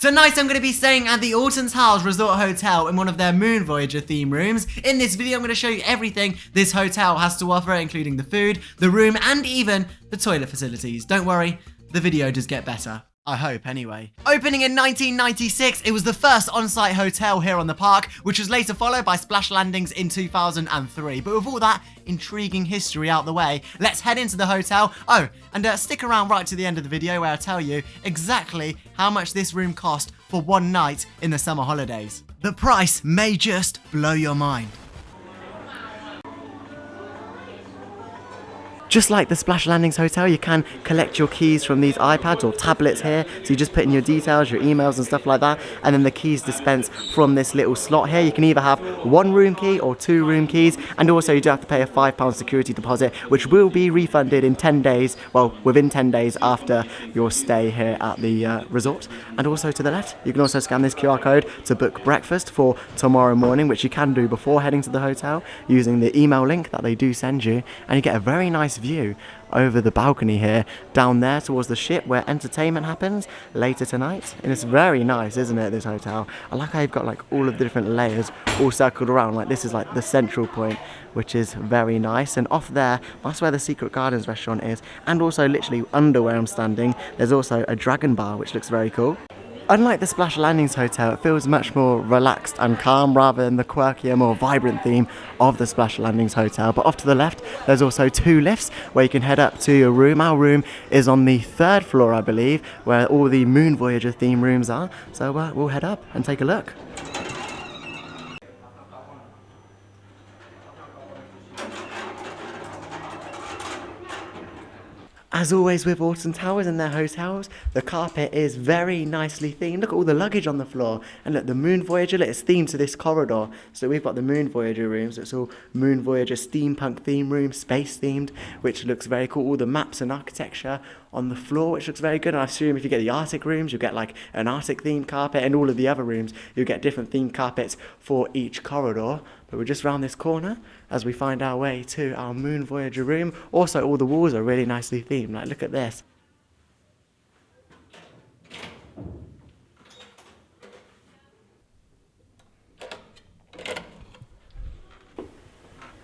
Tonight I'm going to be staying at the Alton Towers Resort Hotel in one of their Moon Voyager theme rooms. In this video I'm going to show you everything this hotel has to offer, including the food, the room, and even the toilet facilities. Don't worry, the video does get better. I hope, anyway. Opening in 1996, it was the first on-site hotel here on the park, which was later followed by splash landings in 2003. But with all that intriguing history out the way, let's head into the hotel. Oh, and stick around right to the end of the video where I'll tell you exactly how much this room cost for one night in the summer holidays. The price may just blow your mind. Just like the Splash Landings Hotel, you can collect your keys from these iPads or tablets here. So you just put in your details, your emails and stuff like that. And then the keys dispense from this little slot here. You can either have one room key or two room keys. And also you do have to pay a £5 security deposit, which will be refunded in 10 days. Well, within 10 days after your stay here at the resort. And also to the left, you can also scan this QR code to book breakfast for tomorrow morning, which you can do before heading to the hotel using the email link that they do send you. And you get a very nice view over the balcony here down there towards the ship where entertainment happens later tonight. And it's very nice, isn't it, this hotel? I like how you've got like all of the different layers all circled around. Like this is like the central point, which is very nice. And off there, that's where the Secret Gardens restaurant is. And also literally under where I'm standing, there's also a dragon bar, which looks very cool. Unlike the Splash Landings Hotel, it feels much more relaxed and calm rather than the quirkier, more vibrant theme of the Splash Landings Hotel. But off to the left, there's also two lifts where you can head up to your room. Our room is on the 3rd floor, I believe, where all the Moon Voyager theme rooms are. So we'll head up and take a look. As always with Alton Towers and their hotels, the carpet is very nicely themed. Look at all the luggage on the floor. And look, the Moon Voyager, look, it's themed to this corridor. So we've got the Moon Voyager rooms. It's all Moon Voyager steampunk theme room, space themed, which looks very cool. All the maps and architecture on the floor, which looks very good. And I assume if you get the Arctic rooms, you'll get like an Arctic themed carpet, and all of the other rooms, you'll get different themed carpets for each corridor. But we're just round this corner as we find our way to our Moon Voyager room. Also, all the walls are really nicely themed. Like, look at this.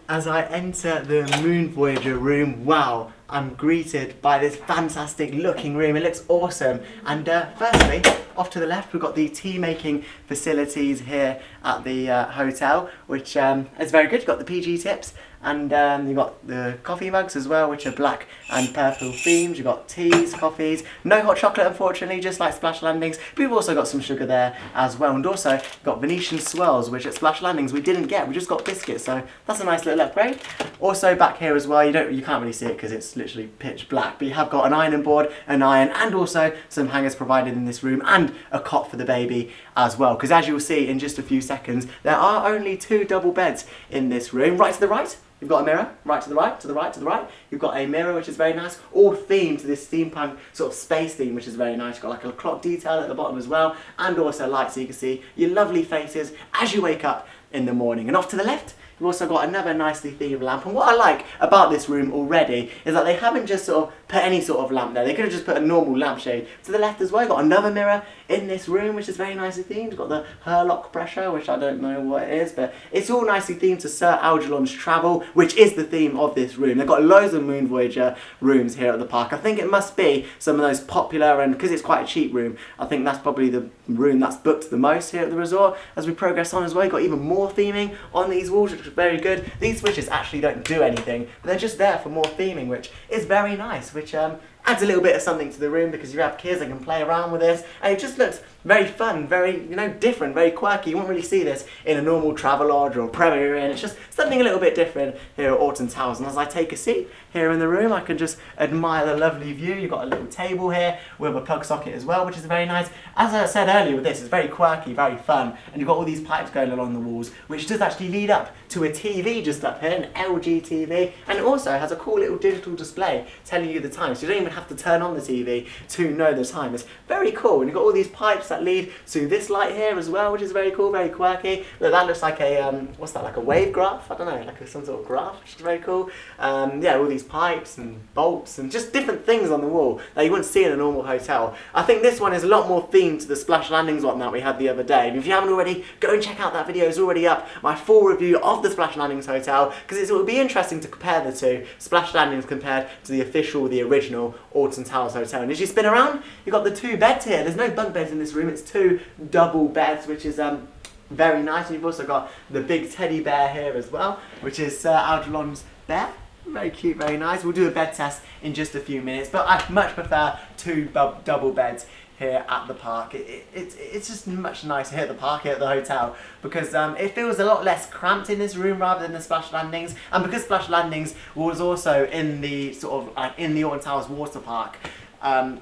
As I enter the Moon Voyager room, wow, I'm greeted by this fantastic looking room. It looks awesome. And firstly, off to the left, we've got the tea making facilities here at the hotel, which is very good. You've got the PG tips, and you've got the coffee mugs as well, which are black and purple themed. You've got teas, coffees, no hot chocolate unfortunately, just like Splash Landings, but we've also got some sugar there as well. And also you've got Venetian swirls, which at Splash Landings we didn't get, we just got biscuits, so that's a nice little upgrade. Also back here as well, you can't really see it because it's literally pitch black, but you have got an ironing board, an iron, and also some hangers provided in this room, and a cot for the baby as well, because as you'll see in just a few seconds, there are only 2 double beds in this room. Right to the right, you've got a mirror. Right to the right, to the right, to the right, you've got a mirror, which is very nice, all themed to this steampunk sort of space theme, which is very nice. You've got like a clock detail at the bottom as well, and also lights so you can see your lovely faces as you wake up in the morning. And off to the left, you've also got another nicely themed lamp. And what I like about this room already is that they haven't just sort of put any sort of lamp there. They could have just put a normal lampshade. To the left as well, you've got another mirror in this room, which is very nicely themed. You've got the Herlock pressure, which I don't know what it is, but it's all nicely themed to Sir Algernon's travel, which is the theme of this room. They've got loads of Moon Voyager rooms here at the park. I think it must be some of those popular, and because it's quite a cheap room, I think that's probably the room that's booked the most here at the resort. As we progress on as well, you've got even more theming on these walls, which is very good. These switches actually don't do anything, but they're just there for more theming, which is very nice, which adds a little bit of something to the room because you have kids that can play around with this, and it just looks very fun, very, different, very quirky. You won't really see this in a normal Travelodge or Premier Inn. It's just something a little bit different here at Alton Towers. And as I take a seat here in the room, I can just admire the lovely view. You've got a little table here with a plug socket as well, which is very nice. As I said earlier with this, it's very quirky, very fun, and you've got all these pipes going along the walls, which does actually lead up to a TV just up here, an LG TV, and it also has a cool little digital display telling you the time. So you don't even have to turn on the TV to know the time. It's very cool. And you've got all these pipes that lead to this light here as well, which is very cool, very quirky. Look, that looks like a, what's that, like a wave graph? I don't know, like some sort of graph, which is very cool. Yeah, all these pipes and bolts and just different things on the wall that you wouldn't see in a normal hotel. I think this one is a lot more themed to the Splash Landings one that we had the other day. And if you haven't already, go and check out that video. It's already up, my full review of the Splash Landings Hotel, because it will be interesting to compare the two. Splash Landings compared to the original Alton Towers Hotel. And as you spin around, you've got the two beds here. There's no bunk beds in this room, it's two double beds, which is very nice. And you've also got the big teddy bear here as well, which is Sir Algerlon's bear. Very cute, very nice. We'll do a bed test in just a few minutes, but I much prefer two double beds here at the park. It's just much nicer here at the park, here at the hotel, because it feels a lot less cramped in this room rather than the Splash Landings. And because Splash Landings was also in the sort of in the Alton Towers water park,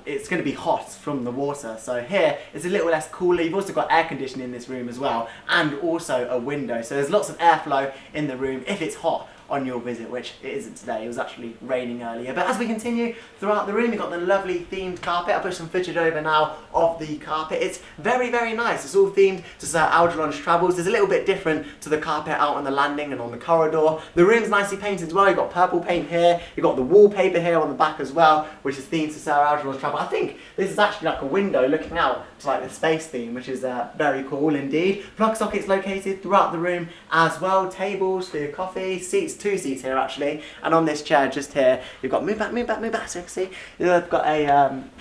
it's going to be hot from the water. So here it's a little less cooler. You've also got air conditioning in this room as well, and also a window. So there's lots of airflow in the room if it's hot on your visit, which it isn't today. It was actually raining earlier. But as we continue throughout the room, you've got the lovely themed carpet. I'll put some footage over now of the carpet. It's very, very nice. It's all themed to Sir Algerlon's travels. There's a little bit different to the carpet out on the landing and on the corridor. The room's nicely painted as well. You've got purple paint here. You've got the wallpaper here on the back as well, which is themed to Sir Algerlon's travel. I think this is actually like a window looking out to like the space theme, which is very cool indeed. Plug sockets located throughout the room as well. Tables for your coffee. Seats, two seats here actually, and on this chair just here you've got move back so you can see you've got a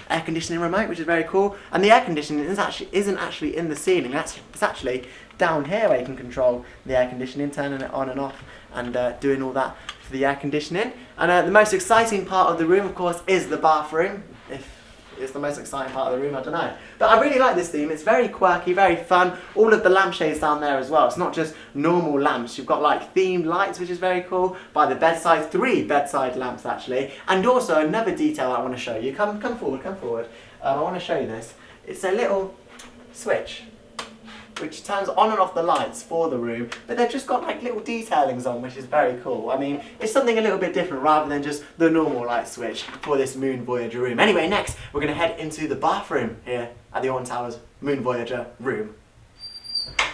air conditioning remote, which is very cool. And the air conditioning isn't actually in the ceiling. It's actually down here where you can control the air conditioning, turning it on and off, and doing all that for the air conditioning. And the most exciting part of the room, of course, is the bathroom. If it's the most exciting part of the room, I don't know. But I really like this theme. It's very quirky, very fun. All of the lampshades down there as well. It's not just normal lamps. You've got like themed lights, which is very cool. By the bedside, 3 bedside lamps actually. And also another detail I want to show you. Come forward. I want to show you this. It's a little switch which turns on and off the lights for the room, but they've just got like little detailings on, which is very cool. I mean, it's something a little bit different rather than just the normal light switch for this Moon Voyager room. Anyway, next we're going to head into the bathroom here at the Alton Towers Moon Voyager room.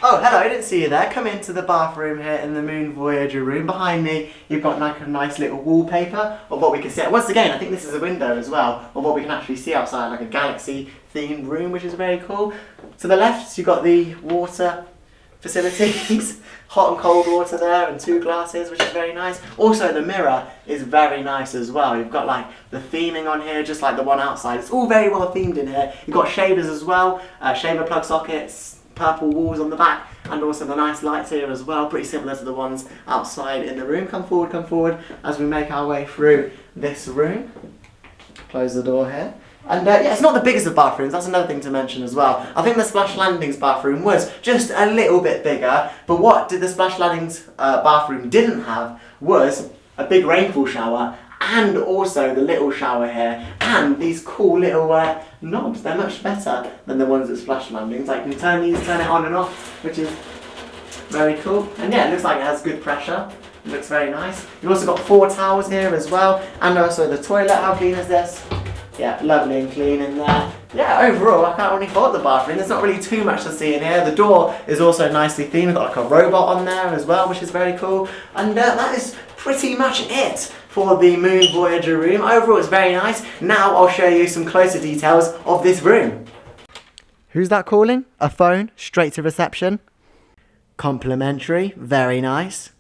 Oh, hello, I didn't see you there. Come into the bathroom here in the Moon Voyager room. Behind me, you've got like a nice little wallpaper of what we can see. Once again, I think this is a window as well, of what we can actually see outside, like a galaxy themed room, which is very cool. To the left, you've got the water facilities, hot and cold water there, and 2 glasses, which is very nice. Also, the mirror is very nice as well. You've got like the theming on here, just like the one outside. It's all very well themed in here. You've got shavers as well, shaver plug sockets, purple walls on the back, and also the nice lights here as well, pretty similar to the ones outside in the room. Come forward as we make our way through this room. Close the door here. And yeah, it's not the biggest of bathrooms, that's another thing to mention as well. I think the Splash Landings bathroom was just a little bit bigger, but what the Splash Landings bathroom didn't have was a big rainfall shower, and also the little shower here, and these cool little knobs. They're much better than the ones at Splash Landings. Like you can turn it on and off, which is very cool. And yeah, it looks like it has good pressure. It looks very nice. You've also got 4 towels here as well, and also the toilet. How clean is this? Yeah, lovely and clean in there. Yeah, overall, I can't really fault the bathroom. There's not really too much to see in here. The door is also nicely themed. We've got like a robot on there as well, which is very cool. And that is pretty much it for the Moon Voyager room. Overall, it's very nice. Now I'll show you some closer details of this room. Who's that calling? A phone, straight to reception. Complimentary, very nice.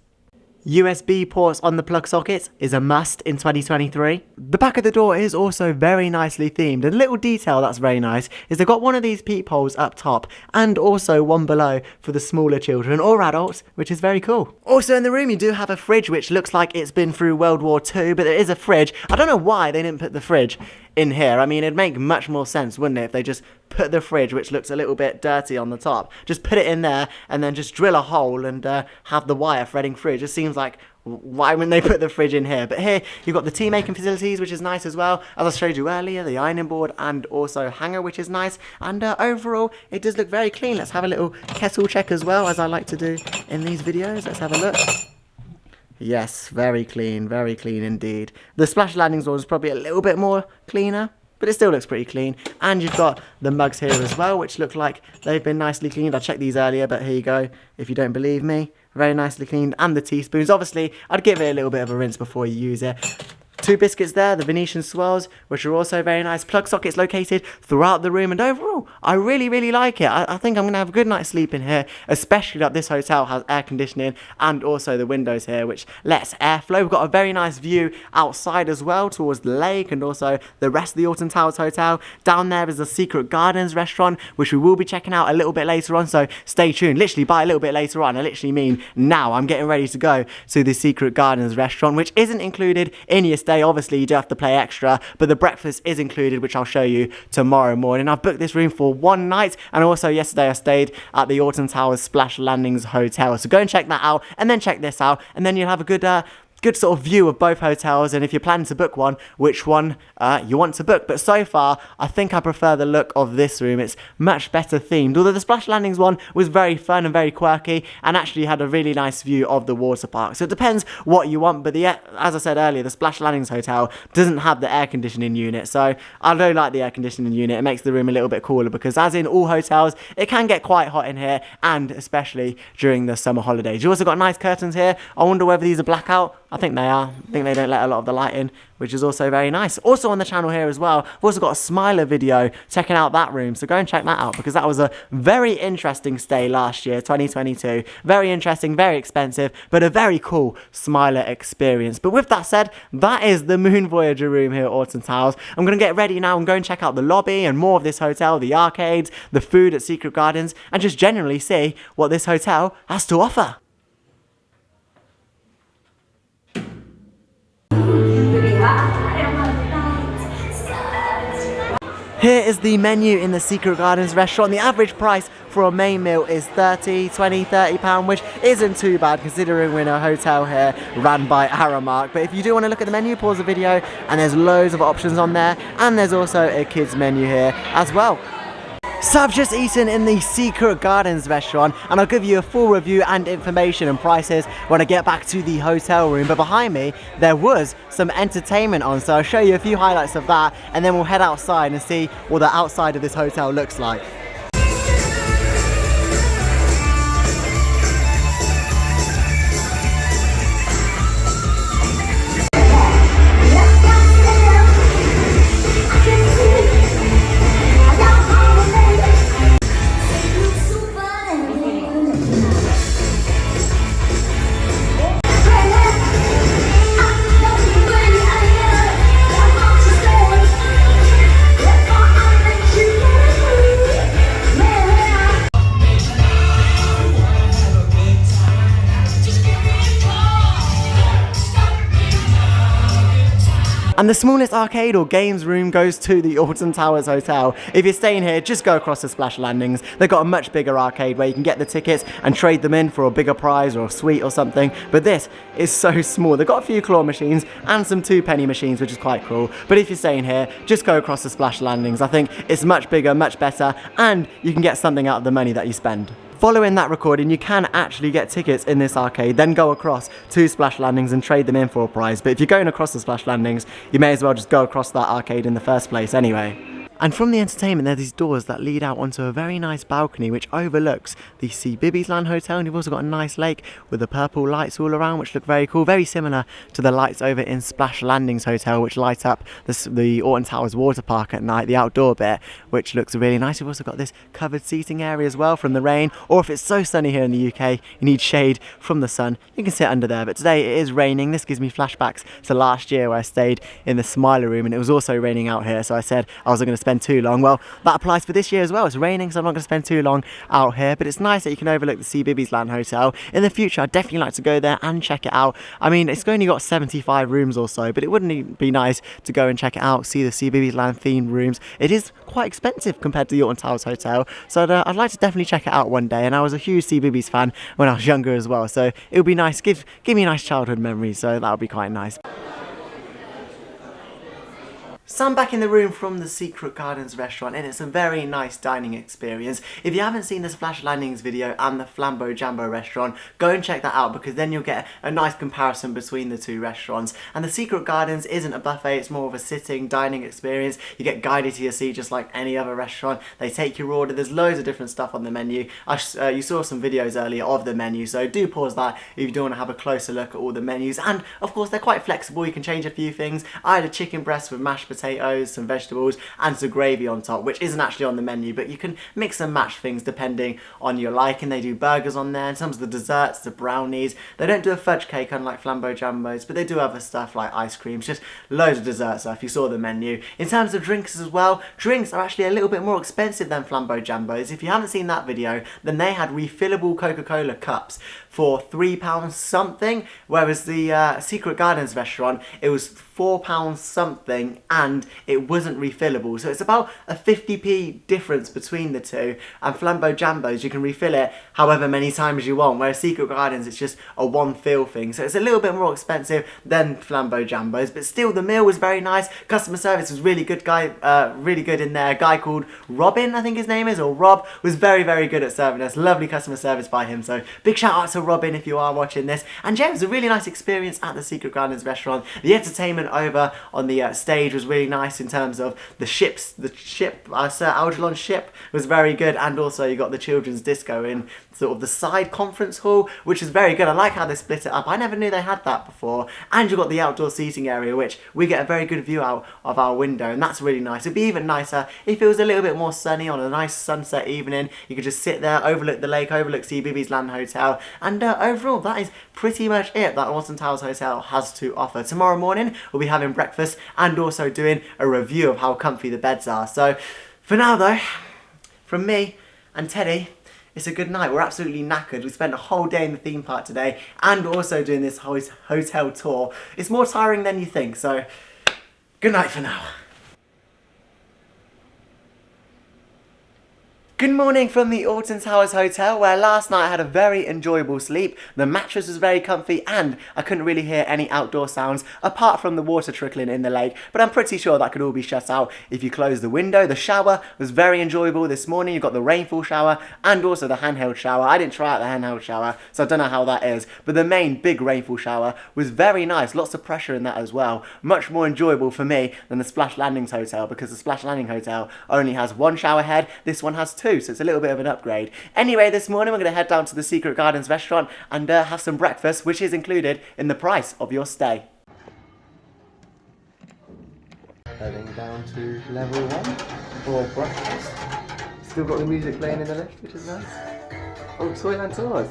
USB ports on the plug sockets is a must in 2023. The back of the door is also very nicely themed. A little detail that's very nice is they've got one of these peepholes up top and also one below for the smaller children or adults, which is very cool. Also in the room you do have a fridge which looks like it's been through World War II, but there is a fridge. I don't know why they didn't put the fridge in here. I mean, it'd make much more sense, wouldn't it, if they just put the fridge, which looks a little bit dirty on the top, just put it in there and then just drill a hole and have the wire threading through. It just seems like, why wouldn't they put the fridge in here? But here you've got the tea making facilities, which is nice as well. As I showed you earlier, the ironing board and also hanger, which is nice. And overall, it does look very clean. Let's have a little kettle check as well, as I like to do in these videos. Let's have a look. Yes, very clean indeed. The splash landings one is probably a little bit more cleaner, but it still looks pretty clean. And you've got the mugs here as well, which look like they've been nicely cleaned. I checked these earlier, but here you go, if you don't believe me. Very nicely cleaned. And the teaspoons, obviously, I'd give it a little bit of a rinse before you use it. 2 biscuits there, the Venetian swirls, which are also very nice. Plug sockets located throughout the room, and overall, I really like it. I think I'm going to have a good night's sleep in here, especially that this hotel has air conditioning and also the windows here, which lets airflow. We've got a very nice view outside as well towards the lake and also the rest of the Alton Towers Hotel. Down there is the Secret Gardens restaurant, which we will be checking out a little bit later on, so stay tuned. Literally by a little bit later on, I literally mean now. I'm getting ready to go to the Secret Gardens restaurant, which isn't included in your stay. Obviously you do have to pay extra, but the breakfast is included, which I'll show you tomorrow morning. I've booked this room for 1 night, and also yesterday I stayed at the Alton Towers Splash Landings Hotel, so go and check that out and then check this out, and then you'll have a good sort of view of both hotels, and if you're planning to book one, which one you want to book. But so far, I think I prefer the look of this room. It's much better themed, although the Splash Landings one was very fun and very quirky, and actually had a really nice view of the water park. So it depends what you want, but as I said earlier, the Splash Landings Hotel doesn't have the air conditioning unit, so I don't like the air conditioning unit. It makes the room a little bit cooler, because as in all hotels, it can get quite hot in here, and especially during the summer holidays. You also got nice curtains here. I wonder whether these are blackout. I think they are. I think they don't let a lot of the light in, which is also very nice. Also on the channel here as well, we've also got a Smiler video checking out that room, so go and check that out, because that was a very interesting stay last year, 2022. Very interesting, very expensive, but a very cool Smiler experience. But with that said, that is the Moon Voyager room here at Alton Towers. I'm going to get ready now and go and check out the lobby and more of this hotel, the arcades, the food at Secret Gardens, and just generally see what this hotel has to offer. Here is the menu in the Secret Gardens restaurant. The average price for a main meal is £30, which isn't too bad considering we're in a hotel here run by Aramark. But if you do want to look at the menu, pause the video, and there's loads of options on there, and there's also a kids menu here as well. So I've just eaten in the Secret Gardens restaurant, and I'll give you a full review and information and prices when I get back to the hotel room. But behind me, there was some entertainment on, so I'll show you a few highlights of that, and then we'll head outside and see what the outside of this hotel looks like. And the smallest arcade or games room goes to the Alton Towers Hotel. If you're staying here, just go across the Splash Landings. They've got a much bigger arcade where you can get the tickets and trade them in for a bigger prize or a sweet or something. But this is so small. They've got a few claw machines and some 2-penny machines, which is quite cool. But if you're staying here, just go across the Splash Landings. I think it's much bigger, much better, and you can get something out of the money that you spend. Following that recording, you can actually get tickets in this arcade, then go across to Splash Landings and trade them in for a prize. But if you're going across the Splash Landings, you may as well just go across that arcade in the first place anyway. And from the entertainment, there are these doors that lead out onto a very nice balcony which overlooks the Sea Bibbies Land Hotel, and you've also got a nice lake with the purple lights all around, which look very cool, very similar to the lights over in Splash Landings Hotel, which light up the Alton Towers water park at night, the outdoor bit, which looks really nice. You've also got this covered seating area as well from the rain, or if it's so sunny here in the UK, you need shade from the sun, you can sit under there. But today it is raining. This gives me flashbacks to last year where I stayed in the Smiler room and it was also raining out here, so I said I wasn't going to spend too long. Well, that applies for this year as well. It's raining, so I'm not going to spend too long out here, but it's nice that you can overlook the Sea Bibbies Land Hotel. In the future, I'd definitely like to go there and check it out. I mean, it's only got 75 rooms or so, but it wouldn't be nice to go and check it out, see the Sea Bibbies Land themed rooms. It is quite expensive compared to the Alton Towers Hotel, so I'd like to definitely check it out one day. And I was a huge Sea Bibbies fan when I was younger as well, so it would be nice, give me nice childhood memories, so that would be quite nice. So I'm back in the room from the Secret Gardens restaurant, and it's a very nice dining experience. If you haven't seen the Splash Landings video and the Flambeau Jambo restaurant, go and check that out, because then you'll get a nice comparison between the two restaurants. And the Secret Gardens isn't a buffet, it's more of a sitting dining experience. You get guided to your seat just like any other restaurant. They take your order, there's loads of different stuff on the menu. You saw some videos earlier of the menu, so do pause that if you do want to have a closer look at all the menus. And of course they're quite flexible, you can change a few things. I had a chicken breast with mashed potatoes, some vegetables and some gravy on top, which isn't actually on the menu, but you can mix and match things depending on your liking. They do burgers on there, and some of the desserts, the brownies. They don't do a fudge cake unlike Flambeau Jambos, but they do other stuff like ice creams, just loads of dessert stuff. You saw the menu. In terms of drinks as well, drinks are actually a little bit more expensive than Flambeau Jambos. If you haven't seen that video, then they had refillable Coca-Cola cups for £3 something, whereas the Secret Gardens restaurant, it was £4 something and it wasn't refillable. So it's about a 50p difference between the two. And Flambeau Jambos, you can refill it however many times you want, whereas Secret Gardens, it's just a one fill thing. So it's a little bit more expensive than Flambeau Jambos, but still the meal was very nice. Customer service was really good, really good in there. A guy called Robin, I think his name is, or Rob, was very, very good at serving us. Lovely customer service by him. So big shout out to Robin if you are watching this. And yeah, it was a really nice experience at the Secret Gardens restaurant. The entertainment over on the stage was really nice in terms of the ship, Sir Algernon ship was very good, and also you got the children's disco in sort of the side conference hall, which is very good. I like how they split it up. I never knew they had that before. And you got the outdoor seating area, which we get a very good view out of our window, and that's really nice. It'd be even nicer if it was a little bit more sunny on a nice sunset evening. You could just sit there, overlook the lake, overlook CBeebies Land Hotel, and overall that is pretty much it that Alton Towers Hotel has to offer. Tomorrow morning we'll be having breakfast and also doing a review of how comfy the beds are. So for now though, from me and Teddy, it's a good night. We're absolutely knackered. We spent a whole day in the theme park today and also doing this hotel tour. It's more tiring than you think, so good night for now. Good morning from the Alton Towers Hotel, where last night I had a very enjoyable sleep. The mattress was very comfy and I couldn't really hear any outdoor sounds apart from the water trickling in the lake, but I'm pretty sure that could all be shut out if you close the window. The shower was very enjoyable this morning. You've got the rainfall shower and also the handheld shower. I didn't try out the handheld shower, so I don't know how that is, but the main big rainfall shower was very nice. Lots of pressure in that as well. Much more enjoyable for me than the Splash Landings Hotel, because the Splash Landing Hotel only has one shower head. This one has two. So it's a little bit of an upgrade. Anyway, this morning we're going to head down to the Secret Gardens restaurant and have some breakfast, which is included in the price of your stay. Heading down to level 1 for breakfast. Still got the music playing in the lift, which is nice. Oh, Toyland Tours.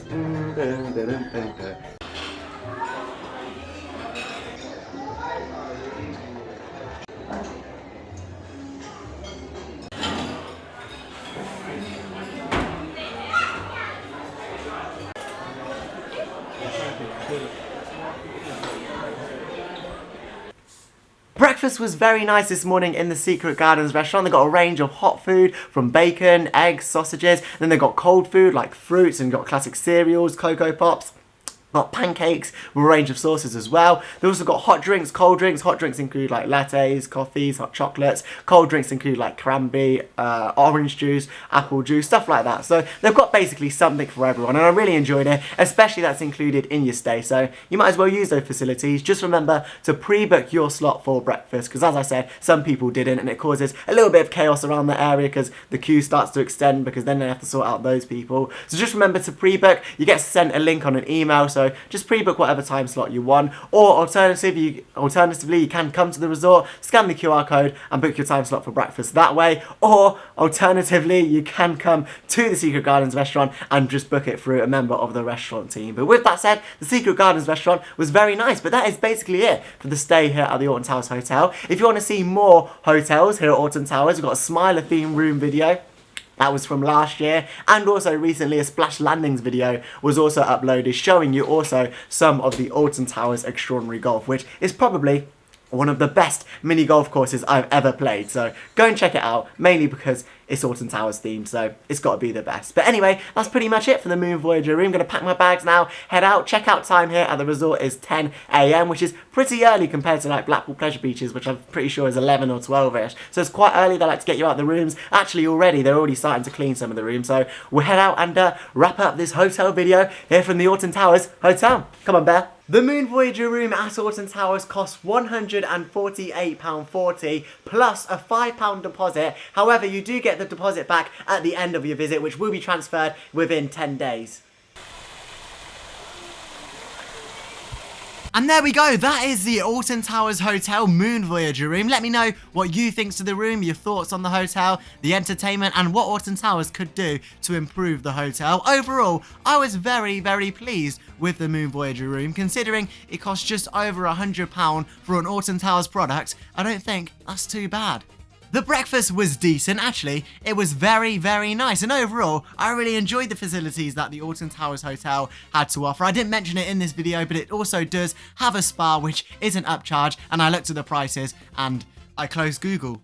Breakfast was very nice this morning in the Secret Gardens restaurant. They got a range of hot food from bacon, eggs, sausages. Then they got cold food like fruits and got classic cereals, Cocoa Pops. Got pancakes with a range of sauces as well. They also got hot drinks, cold drinks. Hot drinks include like lattes, coffees, hot chocolates. Cold drinks include like cranberry, orange juice, apple juice, stuff like that. So they've got basically something for everyone, and I really enjoyed it, especially that's included in your stay. So you might as well use those facilities. Just remember to pre-book your slot for breakfast, because as I said, some people didn't, and it causes a little bit of chaos around the area because the queue starts to extend, because then they have to sort out those people. So just remember to pre-book. You get sent a link on an email, so just pre-book whatever time slot you want, or alternatively you can come to the resort, scan the QR code and book your time slot for breakfast that way, or alternatively you can come to the Secret Gardens restaurant and just book it through a member of the restaurant team. But with that said, the Secret Gardens restaurant was very nice, but that is basically it for the stay here at the Alton Towers Hotel. If you want to see more hotels here at Alton Towers, we've got a Smiler theme room video. That was from last year, and also recently a Splash Landings video was also uploaded showing you also some of the Alton Towers Extraordinary Golf, which is probably one of the best mini golf courses I've ever played. So go and check it out, mainly because it's Alton Towers themed, so it's got to be the best. But anyway, that's pretty much it for the Moon Voyager room. Going to pack my bags now, head out. Checkout time here at the resort is 10 AM, which is pretty early compared to like Blackpool Pleasure Beaches, which I'm pretty sure is 11 or 12ish. So it's quite early. They like to get you out of the rooms. Actually, they're already starting to clean some of the rooms. So we'll head out and wrap up this hotel video here from the Alton Towers Hotel. Come on, Bear. The Moon Voyager room at Alton Towers costs £148.40 plus a £5 deposit. However, you do get the deposit back at the end of your visit, which will be transferred within 10 days. And there we go, that is the Alton Towers Hotel Moon Voyager room. Let me know what you think to the room, your thoughts on the hotel, the entertainment, and what Alton Towers could do to improve the hotel. Overall, I was very, very pleased with the Moon Voyager room, considering it costs just over £100 for an Alton Towers product. I don't think that's too bad. The breakfast was decent, actually. It was very, very nice. And overall, I really enjoyed the facilities that the Alton Towers Hotel had to offer. I didn't mention it in this video, but it also does have a spa, which isn't upcharged. And I looked at the prices and I closed Google.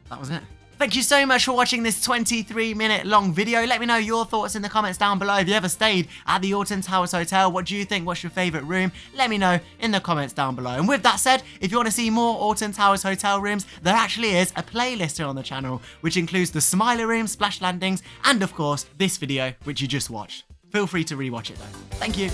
That was it. Thank you so much for watching this 23-minute long video. Let me know your thoughts in the comments down below. If you ever stayed at the Alton Towers Hotel, what do you think? What's your favourite room? Let me know in the comments down below. And with that said, if you want to see more Alton Towers Hotel rooms, there actually is a playlist here on the channel, which includes the Smiler Room, Splash Landings, and of course, this video, which you just watched. Feel free to rewatch it though. Thank you.